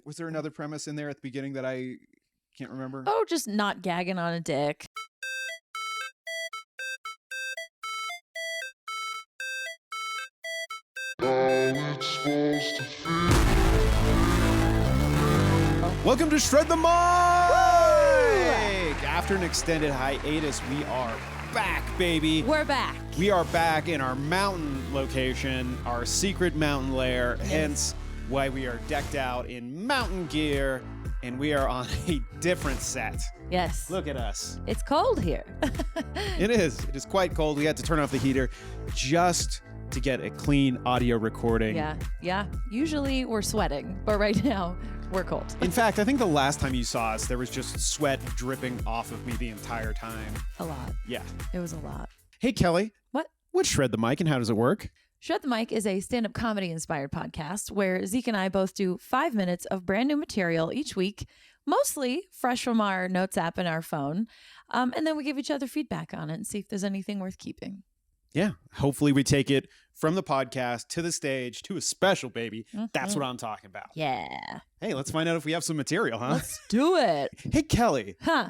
Was there another premise in there at the beginning that I can't remember? Oh, just not gagging on a dick. Welcome to Shred the Mic! After an extended hiatus, we are back, baby. We're back. We are back in our mountain location, our secret mountain lair, hence why we are decked out in mountain gear, and we are on a different set. Yes. Look at us. It's cold here. It is. It is quite cold. We had to turn off the heater just to get a clean audio recording. Yeah. Usually we're sweating, but right now we're cold. In fact, I think the last time you saw us, there was just sweat dripping off of me the entire time. A lot. Yeah. It was a lot. Hey, Kelly. What? What's Shred the Mic and how does it work? Shred the Mic is a stand-up comedy inspired podcast where Zeke and I both do 5 minutes of brand new material each week, mostly fresh from our notes app and our phone. And then we give each other feedback on it and see if there's anything worth keeping. Yeah. Hopefully we take it from the podcast to the stage to a special, baby. Mm-hmm. That's what I'm talking about. Yeah. Hey, let's find out if we have some material, huh? Let's do it. Hey, Kelly. Huh.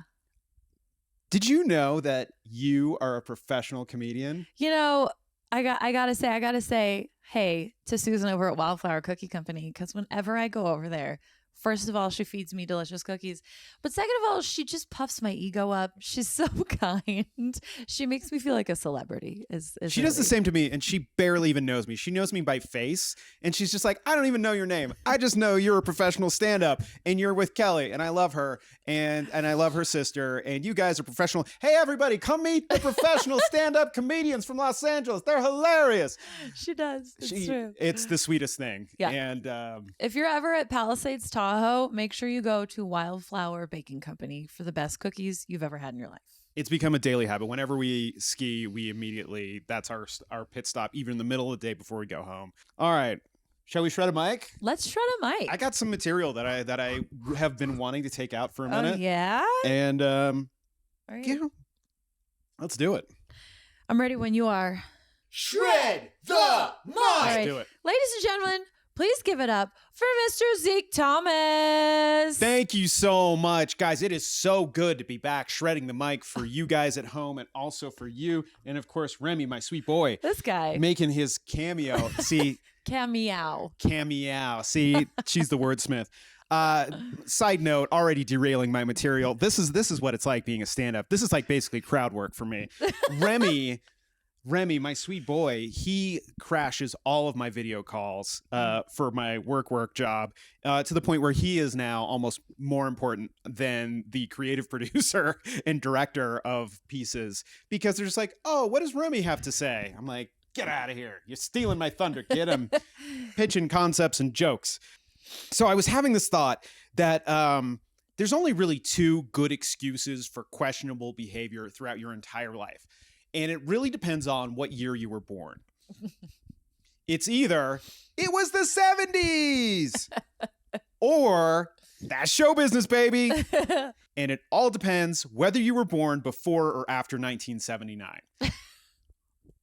Did you know that you are a professional comedian? You know, I gotta say, hey to Susan over at Wildflower Cookie Company, because whenever I go over there, first of all, she feeds me delicious cookies. But second of all, she just puffs my ego up. She's so kind. She makes me feel like a celebrity. She does the same to me, and she barely even knows me. She knows me by face, and she's just like, I don't even know your name. I just know you're a professional stand-up, and you're with Kelly, and I love her, and I love her sister, and you guys are professional. Hey, everybody, come meet the professional stand-up comedians from Los Angeles. They're hilarious. She does. It's true. It's the sweetest thing. Yeah. And if you're ever at Palisades, Tahoe, make sure you go to Wildflower Baking Company for the best cookies you've ever had in your life. It's become a daily habit. Whenever we ski, that's our pit stop, even in the middle of the day before we go home. All right. Shall we shred a mic? Let's shred a mic. I got some material that I have been wanting to take out for a minute. Oh, yeah? And Right. Yeah, let's do it. I'm ready when you are. Shred the mic! Let's do it. Ladies and gentlemen, please give it up for Mr. Zeke Thomas. Thank you so much, guys. It is so good to be back shredding the mic for you guys at home and also for you. And of course, Remy, my sweet boy. This guy. Making his cameo. See. Cameo. See, she's the wordsmith. Side note, already derailing my material. This is what it's like being a stand-up. This is like basically crowd work for me. Remy, my sweet boy, he crashes all of my video calls for my work job to the point where he is now almost more important than the creative producer and director of pieces, because they're just like, oh, what does Remy have to say? I'm like, get out of here. You're stealing my thunder, kid. I'm pitching concepts and jokes. So I was having this thought that there's only really two good excuses for questionable behavior throughout your entire life. And it really depends on what year you were born. It's either, it was the 70s, or that's show business, baby. And it all depends whether you were born before or after 1979.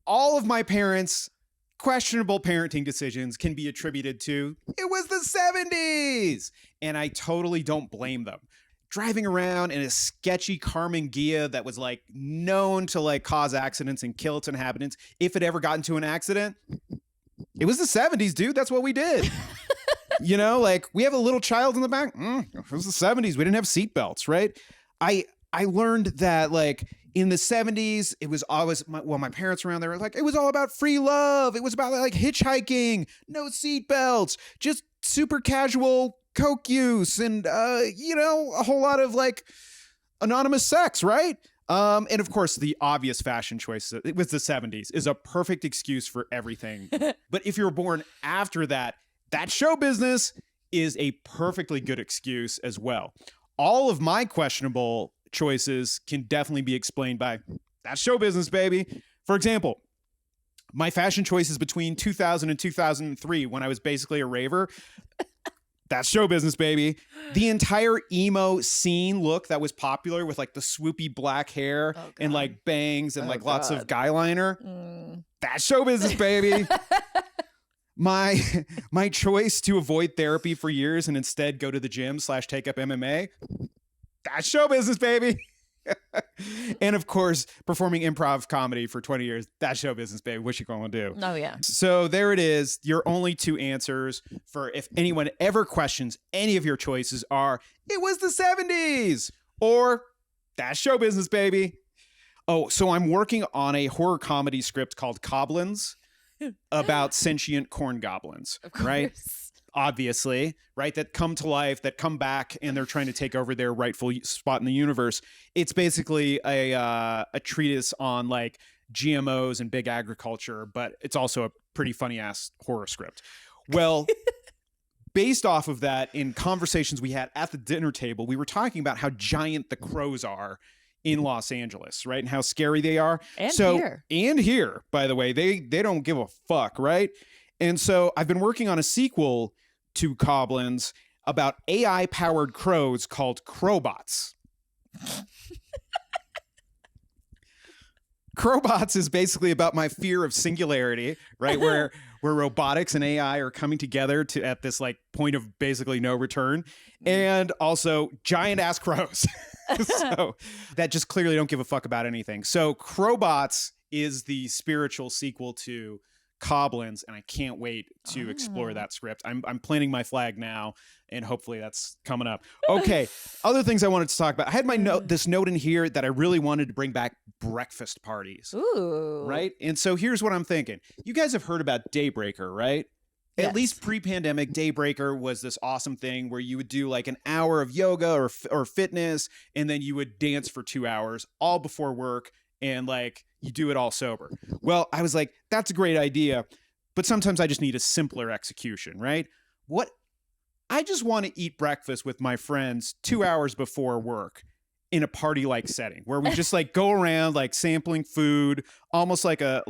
All of my parents' questionable parenting decisions can be attributed to, it was the 70s. And I totally don't blame them. Driving around in a sketchy Carmen Ghia that was like known to like cause accidents and kill its inhabitants if it ever got into an accident. It was the 70s, dude. That's what we did. You know, like we have a little child in the back. It was the 70s. We didn't have seatbelts, right? I learned that like in the 70s, it was always, my parents were around there, like it was all about free love. It was about like hitchhiking, no seatbelts, just super casual coke use and, a whole lot of like anonymous sex, right? And of course, the obvious fashion choice, it was the 70s, is a perfect excuse for everything. But if you were born after that, that show business is a perfectly good excuse as well. All of my questionable choices can definitely be explained by that show business, baby. For example, my fashion choices between 2000 and 2003, when I was basically a raver, that's show business, baby. The entire emo scene look that was popular with like the swoopy black hair and like bangs and lots of guy liner. That's show business, baby. My my choice to avoid therapy for years and instead go to the gym / take up MMA. That's show business, baby. And of course, performing improv comedy for 20 years. That's show business, baby. What you gonna do? Oh, yeah. So there it is. Your only two answers for if anyone ever questions any of your choices are, it was the 70s or that's show business, baby. Oh, so I'm working on a horror comedy script called Coblins about sentient corn goblins, Of course. right? Obviously, right? That come to life, that come back, and they're trying to take over their rightful spot in the universe. It's basically a treatise on like GMOs and big agriculture, but it's also a pretty funny ass horror script. Well, based off of that, in conversations we had at the dinner table, we were talking about how giant the crows are in Los Angeles, right? And how scary they are. And here, by the way, they don't give a fuck, right? And so I've been working on a sequel to Coblins about AI-powered crows called Crowbots. Crowbots is basically about my fear of singularity, right? Where robotics and AI are coming together to at this like point of basically no return, and also giant ass crows. So that just clearly don't give a fuck about anything. So Crowbots is the spiritual sequel to Coblins, and I can't wait to explore that script. I'm planting my flag now, and hopefully that's coming up. Okay, other things I wanted to talk about. I had my this note in here that I really wanted to bring back breakfast parties. Ooh. Right? And so here's what I'm thinking. You guys have heard about Daybreaker, right? Yes. At least pre-pandemic, Daybreaker was this awesome thing where you would do like an hour of yoga or fitness, and then you would dance for 2 hours all before work, and like you do it all sober. Well, I was like, that's a great idea, but sometimes I just need a simpler execution, right? I just want to eat breakfast with my friends 2 hours before work in a party-like setting where we just like go around like sampling food, almost like a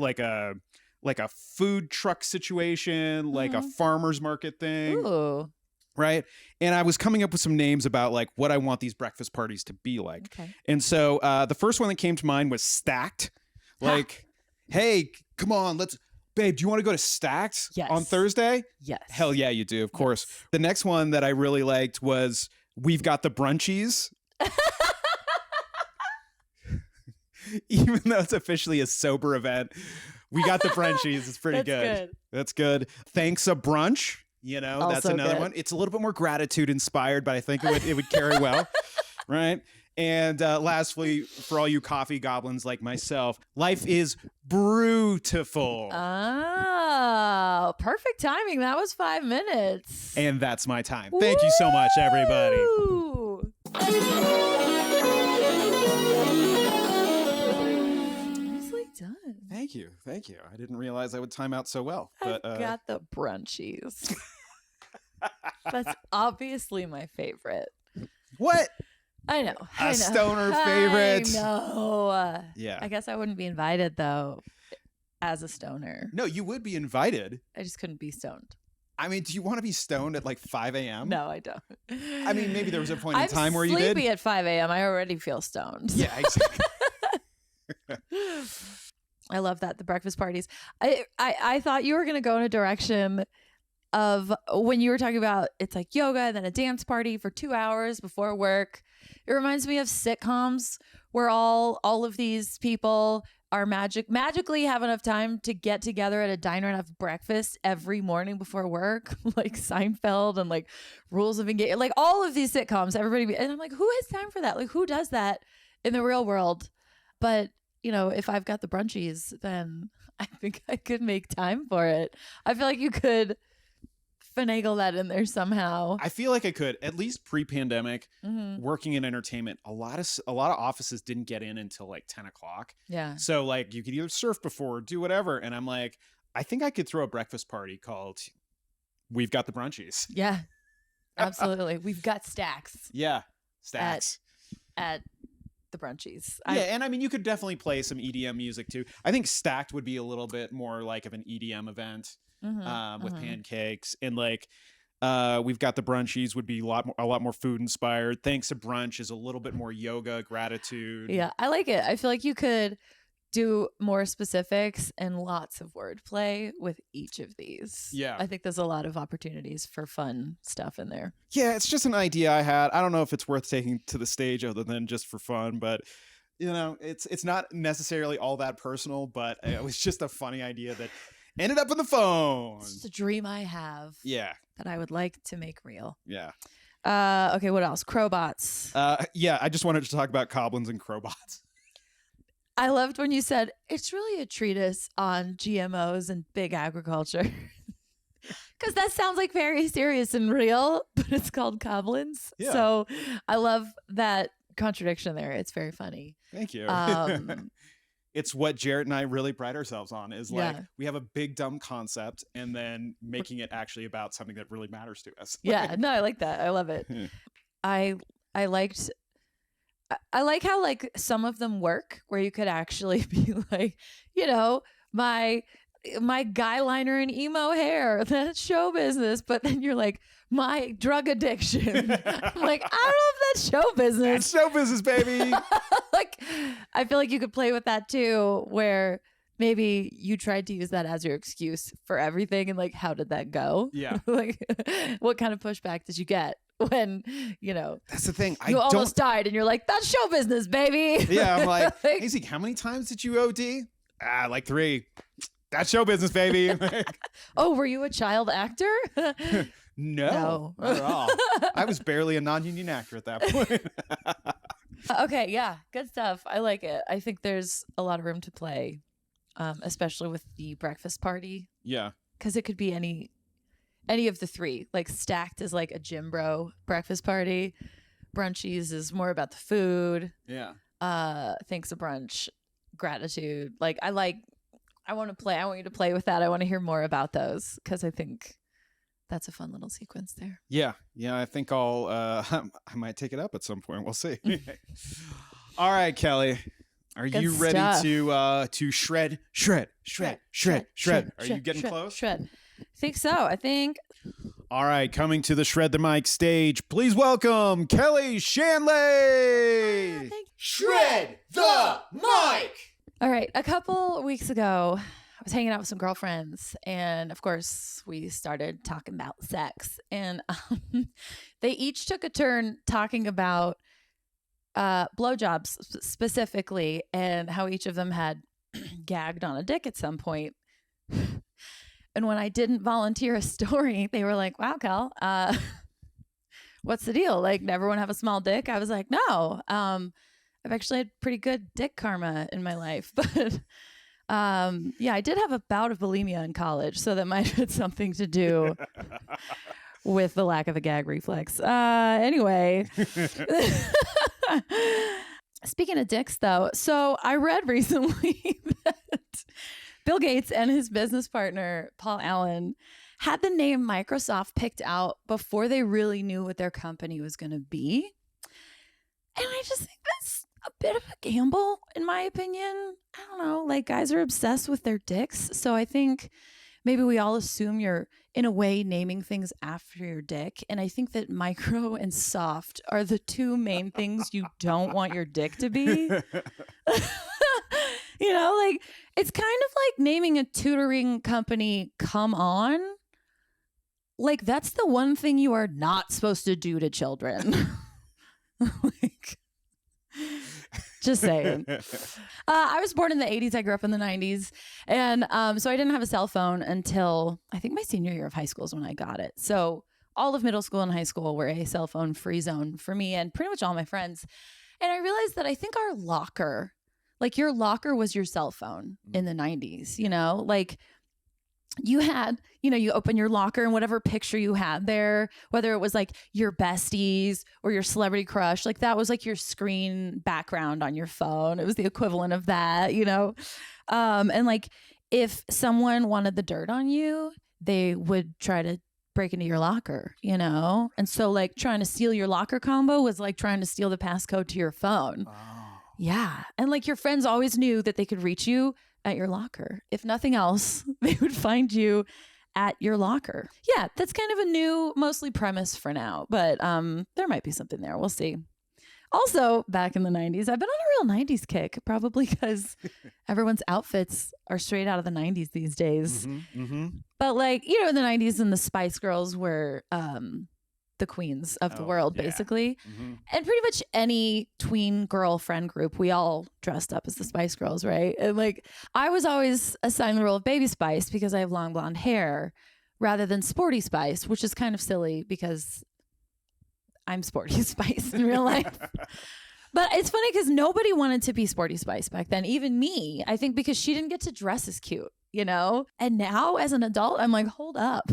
food truck situation, like a farmer's market thing. Ooh. Right. And I was coming up with some names about like what I want these breakfast parties to be like. Okay. And so the first one that came to mind was Stacked. Like, hey, come on, babe, do you want to go to Stacked on Thursday? Yes. Hell yeah, you do. Of course. The next one that I really liked was We've Got the Brunchies. Even though it's officially a sober event, We Got the Brunchies. It's pretty good. That's good. Thanks a Brunch. You know, Also that's another good. one. It's a little bit more gratitude inspired, but I think it would carry well. Right. And lastly, for all you coffee goblins like myself, life is beautiful. Oh, perfect timing. That was 5 minutes. And that's my time. Thank you so much, everybody. Woo! Nicely done. Thank you. Thank you. I didn't realize I would time out so well. But I've got the brunchies. That's obviously my favorite. What? I know. A stoner favorite. I know. Yeah. I guess I wouldn't be invited though as a stoner. No, you would be invited. I just couldn't be stoned. I mean, do you want to be stoned at like 5 a.m.? No, I don't. I mean, maybe there was a point in I'm time where you did. I'm sleepy at 5 a.m. I already feel stoned. Yeah, exactly. I love that. The breakfast parties. I thought you were going to go in a direction of when you were talking about it's like yoga and then a dance party for 2 hours before work. It reminds me of sitcoms where all of these people are magically have enough time to get together at a diner and have breakfast every morning before work, like Seinfeld and like Rules of Engagement, like all of these sitcoms. And I'm like, who has time for that? Like, who does that in the real world? But you know, if I've got the brunchies, then I think I could make time for it. I feel like you could finagle that in there somehow. I feel like I could, at least pre-pandemic, working in entertainment. A lot of offices didn't get in until like 10 o'clock. Yeah. So like you could either surf before or do whatever. And I'm like, I think I could throw a breakfast party called We've Got the Brunchies. Yeah, absolutely. We've got stacks. Yeah. Stacks. At the brunchies. Yeah, and I mean, you could definitely play some EDM music too. I think Stacked would be a little bit more like of an EDM event with pancakes, and like We've Got the Brunchies would be a lot more food inspired. Thanks a Brunch is a little bit more yoga, gratitude. Yeah, I like it. I feel like you could do more specifics and lots of wordplay with each of these. Yeah. I think there's a lot of opportunities for fun stuff in there. Yeah, it's just an idea I had. I don't know if it's worth taking to the stage other than just for fun, but it's not necessarily all that personal, but it was just a funny idea that ended up in the phone. It's just a dream I have. Yeah. That I would like to make real. Yeah. Okay, what else? Crowbots. Yeah, I just wanted to talk about Coblins and Crowbots. I loved when you said it's really a treatise on GMOs and big agriculture. Because that sounds like very serious and real, but it's called Coblins. Yeah. So I love that contradiction there. It's very funny. Thank you. Um, It's what Jarrett and I really pride ourselves on is like Yeah. we have a big dumb concept and then making it actually about something that really matters to us. Yeah, no, I like that. I love it. Yeah. I like how like some of them work where you could actually be like, my guy liner and emo hair, that's show business. But then you're like, my drug addiction. I'm like, I don't know if that's show business. That's show business, baby. Like, I feel like you could play with that too, where maybe you tried to use that as your excuse for everything. And like, how did that go? Yeah. Like, what kind of pushback did you get when, That's the thing. you almost died and you're like, that's show business, baby. Yeah, I'm like, Like- hey, Zeke, how many times did you OD? Like 3. That's show business, baby. Oh, were you a child actor? No, No. not at all. I was barely a non-union actor at that point. Okay, yeah, good stuff. I like it. I think there's a lot of room to play, especially with the breakfast party, Yeah. because it could be any of the 3. Like Stacked is like a gym bro breakfast party. Brunchies is more about the food. Yeah. Thanks a brunch, gratitude. Like I want to play. I want you to play with that. I want to hear more about those because I think that's a fun little sequence there. Yeah. I think I'll I might take it up at some point. We'll see. All right, Kelly. Are Good you ready stuff. to shred? Are you getting close? Shred. I think so. I think. All right, coming to the Shred the Mic stage, please welcome Kelly Shanley. Shred the mic! All right. A couple weeks ago, I was hanging out with some girlfriends, and of course, we started talking about sex. And they each took a turn talking about blowjobs specifically, and how each of them had gagged on a dick at some point. And when I didn't volunteer a story, they were like, "Wow, Kel, what's the deal? Like, everyone have a small dick?" I was like, "No, I've actually had pretty good dick karma in my life." But yeah, I did have a bout of bulimia in college, so that might have had something to do with the lack of a gag reflex. Anyway, speaking of dicks, though, so I read recently that Bill Gates and his business partner, Paul Allen, had the name Microsoft picked out before they really knew what their company was going to be. And I just think that's a bit of a gamble, in my opinion. I don't know. Like, guys are obsessed with their dicks. So I think maybe we all assume you're, in a way, naming things after your dick. And I think that micro and soft are the 2 main things you don't want your dick to be. Like, it's kind of like naming a tutoring company Come On. Like, that's the one thing you are not supposed to do to children. Like, just saying. I was born in the 80s. I grew up in the 90s. And so I didn't have a cell phone until I think my senior year of high school is when I got it. So all of middle school and high school were a cell phone free zone for me and pretty much all my friends. And I realized that I think our locker, like your locker was your cell phone in the 90s, like you had, you open your locker and whatever picture you had there, whether it was like your besties or your celebrity crush, like that was like your screen background on your phone. It was the equivalent of that, and like if someone wanted the dirt on you, they would try to break into your locker, and so like trying to steal your locker combo was like trying to steal the passcode to your phone. Yeah. And like your friends always knew that they could reach you at your locker. If nothing else, they would find you at your locker. Yeah, that's kind of a new, mostly premise for now, but there might be something there. We'll see. Also, back in the 90s, I've been on a real 90s kick, probably because everyone's outfits are straight out of the 90s these days. But like, you know, in the 90s and the Spice Girls were the queens of the world, basically. And pretty much any tween girlfriend group, we all dressed up as the Spice Girls, right? And like, I was always assigned the role of Baby Spice because I have long blonde hair rather than Sporty Spice, which is kind of silly because I'm Sporty Spice in real life. But it's funny because nobody wanted to be Sporty Spice back then, even me. I think because she didn't get to dress as cute, you know? And now as an adult, I'm like, hold up.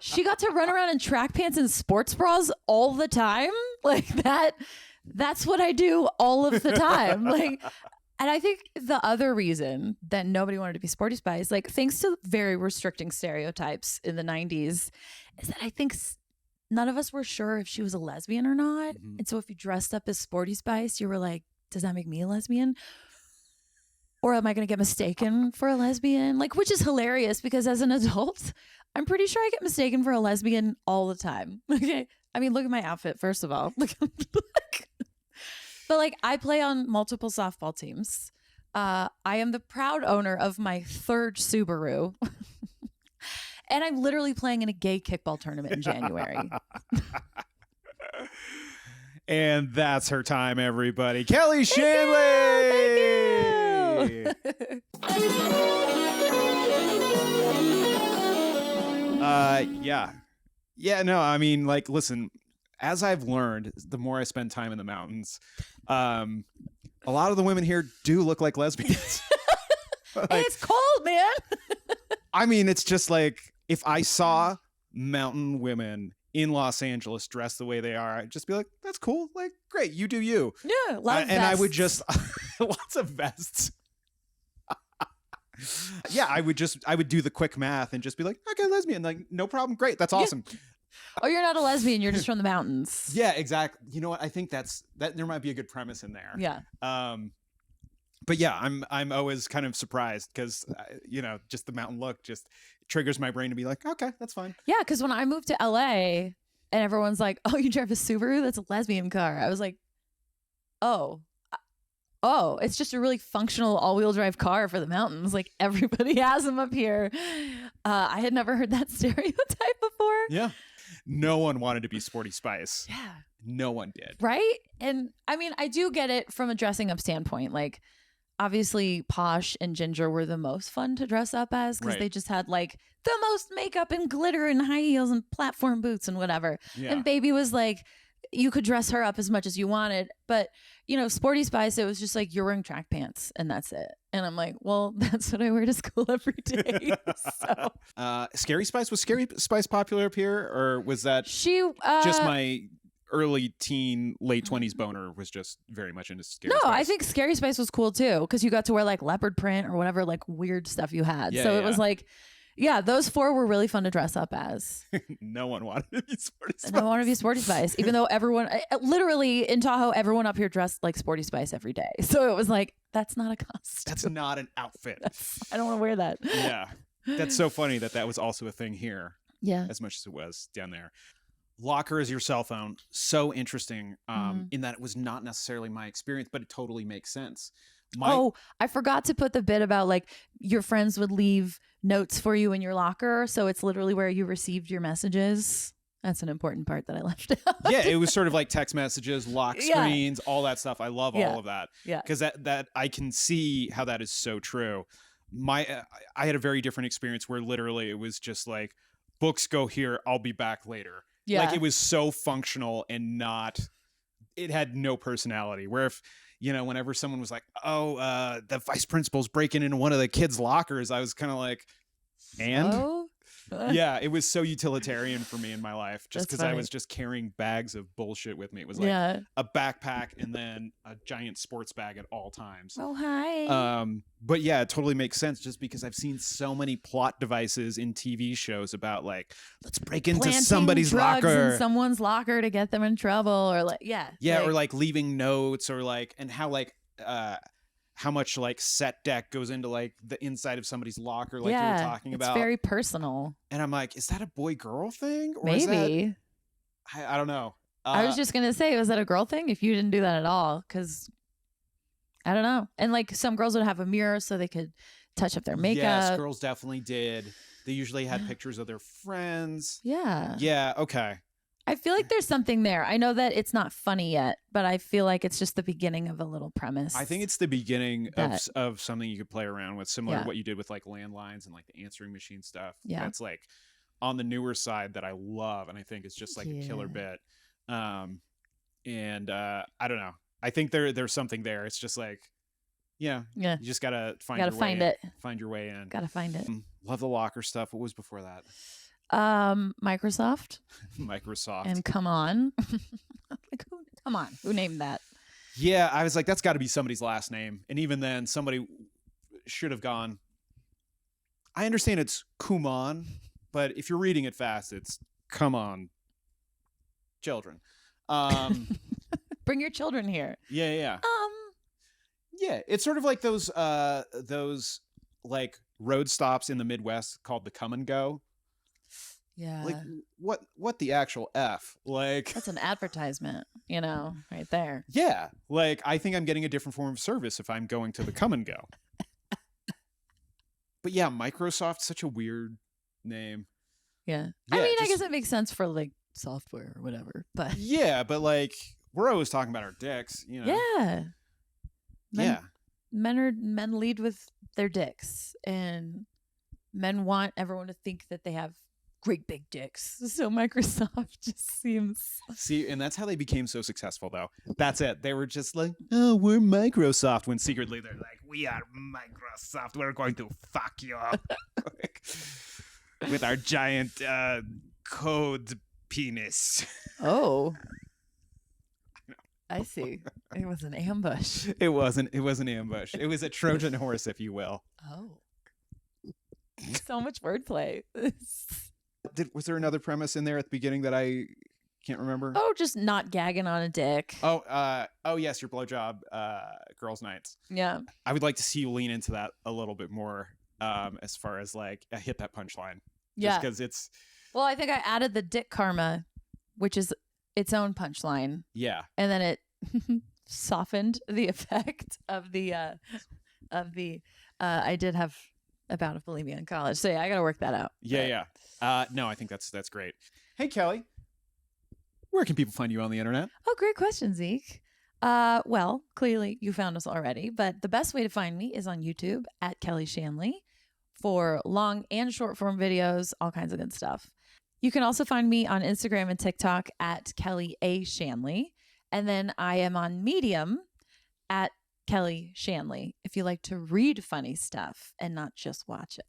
She got to run around in track pants and sports bras all the time. Like that's what I do all of the time. Like, and I think the other reason that nobody wanted to be Sporty Spice, like thanks to very restricting stereotypes in the 90s, is that I think none of us were sure if she was a lesbian or not. And so if you dressed up as Sporty Spice, you were like, does that make me a lesbian? Or am I going to get mistaken for a lesbian? Like, which is hilarious because as an adult, I'm pretty sure I get mistaken for a lesbian all the time. Okay. I mean, look at my outfit, first of all. But like, I play on multiple softball teams. I am the proud owner of my third Subaru. And I'm literally playing in a gay kickball tournament in January. And that's her time, everybody. Kelly Shanley! Thank you! Yeah, no, I mean, like, listen, as I've learned, the more I spend time in the mountains, a lot of the women here do look like lesbians. Like, it's cold, man. I mean, it's just like, if I saw mountain women in Los Angeles dressed the way they are, I'd just be like, that's cool. Like, great, you do you. Yeah, love and I would just, lots of vests. Yeah, I would do the quick math and just be like, okay, lesbian, like, no problem, great, that's awesome. Yeah. Oh, you're not a lesbian, you're just from the mountains. Yeah, exactly. You know what? I think that there might be a good premise in there. Yeah. But yeah, I'm always kind of surprised because you know, just the mountain look just triggers my brain to be like, okay, that's fine. Yeah, because when I moved to LA and everyone's like, oh, you drive a Subaru? That's a lesbian car. I was like, oh, it's just a really functional all-wheel drive car for the mountains. Like everybody has them up here. I had never heard that stereotype before. Yeah. No one wanted to be Sporty Spice. Yeah. No one did. Right? And I mean, I do get it from a dressing up standpoint. Like, obviously, Posh and Ginger were the most fun to dress up as because they just had like the most makeup and glitter and high heels and platform boots and whatever. Yeah. And Baby was like, you could dress her up as much as you wanted. But, you know, Sporty Spice, it was just like, you're wearing track pants and that's it. And I'm like, well, that's what I wear to school every day. So, Scary Spice, was Scary Spice popular up here, or was that just my early teen, late 20s boner was just very much into Scary Spice? No, I think Scary Spice was cool too because you got to wear like leopard print or whatever like weird stuff you had. Yeah, so it was like, yeah, those four were really fun to dress up as. No one wanted to be Sporty Spice. No one wanted to be Sporty Spice, even though everyone, literally in Tahoe, everyone up here dressed like Sporty Spice every day. So it was like, that's not a costume. That's not an outfit. I don't want to wear that. Yeah. That's so funny that was also a thing here. Yeah. As much as it was down there. Locker as your cell phone. So interesting in that it was not necessarily my experience, but it totally makes sense. I forgot to put the bit about like your friends would leave notes for you in your locker. So it's literally where you received your messages. That's an important part that I left out. Yeah, it was sort of like text messages, lock screens, all that stuff. I love all of that. Yeah. Because that I can see how that is so true. I had a very different experience where literally it was just like, books go here, I'll be back later. Yeah. Like it was so functional and it had no personality. Where if, you know, whenever someone was like, the vice principal's breaking into one of the kids' lockers, I was kind of like, and? Yeah, it was so utilitarian for me in my life just because I was just carrying bags of bullshit with me. It was like a backpack and then a giant sports bag at all times. Oh, hi. But yeah, it totally makes sense just because I've seen so many plot devices in TV shows about like, let's break into somebody's locker. In someone's locker to get them in trouble or like, or like leaving notes or like, and how like, how much like set deck goes into like the inside of somebody's locker, like you were talking about. It's very personal. And I'm like, is that a boy girl thing? Or maybe. I don't know. I was just gonna say, was that a girl thing? If you didn't do that at all, because I don't know. And like some girls would have a mirror so they could touch up their makeup. Yes, girls definitely did. They usually had pictures of their friends. Yeah. Yeah. Okay. I feel like there's something there. I know that it's not funny yet, but I feel like it's just the beginning of a little premise. I think it's the beginning of something you could play around with, similar to what you did with like landlines and like the answering machine stuff. Yeah. That's like on the newer side that I love, and I think it's just like a killer bit. I don't know. I think there's something there. It's just like, you just gotta find your way in. Find your way in. Gotta find it. Love the locker stuff. What was before that? Microsoft. Microsoft. And come on. Come on. Who named that? Yeah, I was like, that's got to be somebody's last name. And even then, somebody should have gone. I understand it's Kuman, but if you're reading it fast, it's come on, children. Bring your children here. Yeah. Yeah, it's sort of like those like road stops in the Midwest called the Come and Go. Yeah. Like what the actual F? Like that's an advertisement, right there. Yeah. Like I think I'm getting a different form of service if I'm going to the Come and Go. But yeah, Microsoft's such a weird name. Yeah. I mean, I guess it makes sense for like software or whatever, but yeah, but like we're always talking about our dicks, Yeah. Yeah. Men lead with their dicks, and men want everyone to think that they have great big dicks. So Microsoft just seems... See, and that's how they became so successful, though. That's it. They were just like, oh, we're Microsoft, when secretly they're like, we are Microsoft. We're going to fuck you up with our giant code penis. Oh. I see. It was an ambush. It wasn't an ambush. It was a Trojan horse, if you will. Oh. So much wordplay. Was there another premise in there at the beginning that I can't remember? Oh, just not gagging on a dick. Oh, yes, your blowjob girls' nights. Yeah. I would like to see you lean into that a little bit more, as far as like hit that punchline. Yeah. Because it's... Well, I think I added the dick karma, which is its own punchline. Yeah. And then it softened the effect of the I did have a bout of bulimia in college. So yeah, I got to work that out. Yeah. No, I think that's great. Hey, Kelly, where can people find you on the internet? Oh, great question, Zeke. Well, clearly you found us already, but the best way to find me is on YouTube at Kelly Shanley for long and short form videos, all kinds of good stuff. You can also find me on Instagram and TikTok at Kelly A. Shanley. And then I am on Medium at Kelly Shanley if you like to read funny stuff and not just watch it.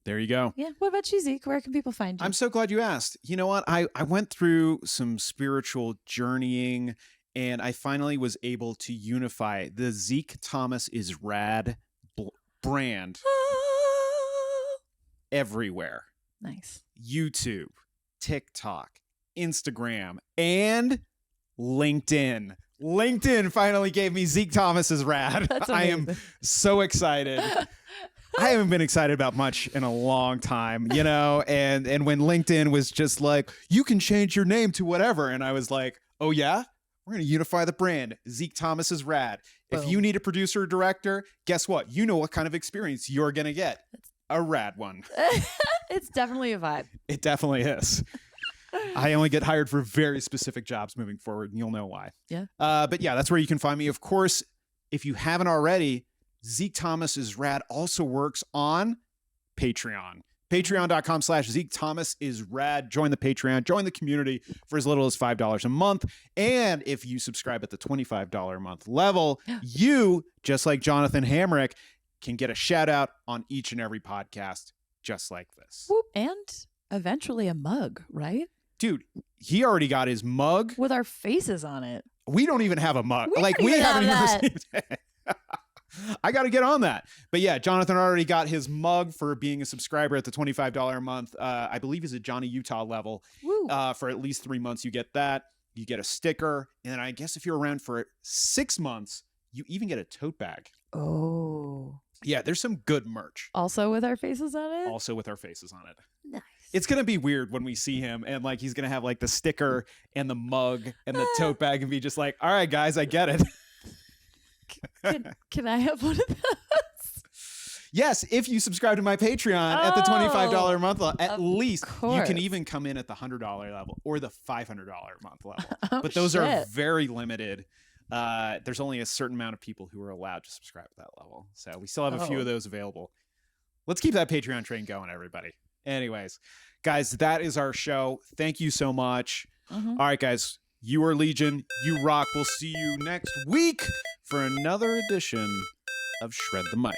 There you go. Yeah. What about you, Zeke? Where can people find you? I'm so glad you asked. You know what? I went through some spiritual journeying, and I finally was able to unify the Zeke Thomas is Rad brand everywhere. Nice. YouTube, TikTok, Instagram, and LinkedIn. LinkedIn finally gave me Zeke Thomas is Rad. That's I am so excited. I haven't been excited about much in a long time, and when LinkedIn was just like, you can change your name to whatever. And I was like, oh yeah, we're going to unify the brand. Zeke Thomas is Rad. Boom. If you need a producer or director, guess what? You know what kind of experience you're going to get. A rad one. It's definitely a vibe. It definitely is. I only get hired for very specific jobs moving forward, and you'll know why. Yeah. But yeah, that's where you can find me. Of course, if you haven't already, Zeke Thomas is Rad also works on Patreon. Patreon.com/Zeke Thomas is Rad. Join the Patreon. Join the community for as little as $5 a month. And if you subscribe at the $25 a month level, you, just like Jonathan Hamrick, can get a shout out on each and every podcast just like this. Whoop. And eventually a mug, right? Dude, he already got his mug. With our faces on it. We don't even have a mug. We we haven't even received it. I got to get on that. But yeah, Jonathan already got his mug for being a subscriber at the $25 a month. I believe he's a Johnny Utah level. Woo. For at least 3 months, you get that. You get a sticker. And I guess if you're around for 6 months, you even get a tote bag. Oh. Yeah, there's some good merch. Also with our faces on it? Also with our faces on it. Nice. It's gonna be weird when we see him and like he's gonna have like the sticker and the mug and the tote bag and be just like, all right, guys, I get it. Can I have one of those? Yes, if you subscribe to my Patreon at the $25 a month level, at least you can course. even come in at the $100 level or the $500 a month level. Oh, But those are shit. very limited. There's only a certain amount of people who are allowed to subscribe to that level. So we still have a few Oh. of those available. Let's keep that Patreon train going, everybody. Anyways, guys, that is our show. Thank you so much. Mhm. All right, guys, you are Legion. You rock. We'll see you next week for another edition of Shred the Mic.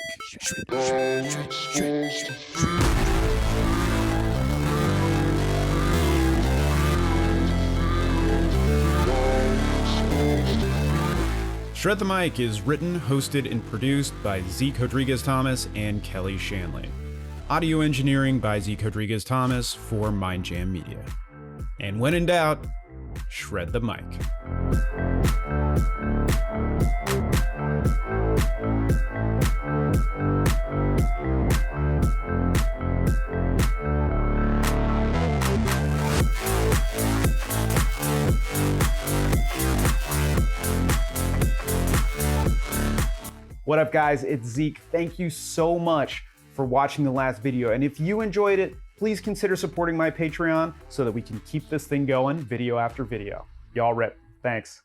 Shred the Mic is written, hosted, and produced by Zeke Rodrigues Thomas and Kelly Shanley. Audio engineering by Zeke Rodrigues Thomas for Mindjam Media. And when in doubt, shred the mic. What up, guys? It's Zeke. Thank you so much for watching the last video. And if you enjoyed it, please consider supporting my Patreon so that we can keep this thing going video after video. Y'all rip. Thanks.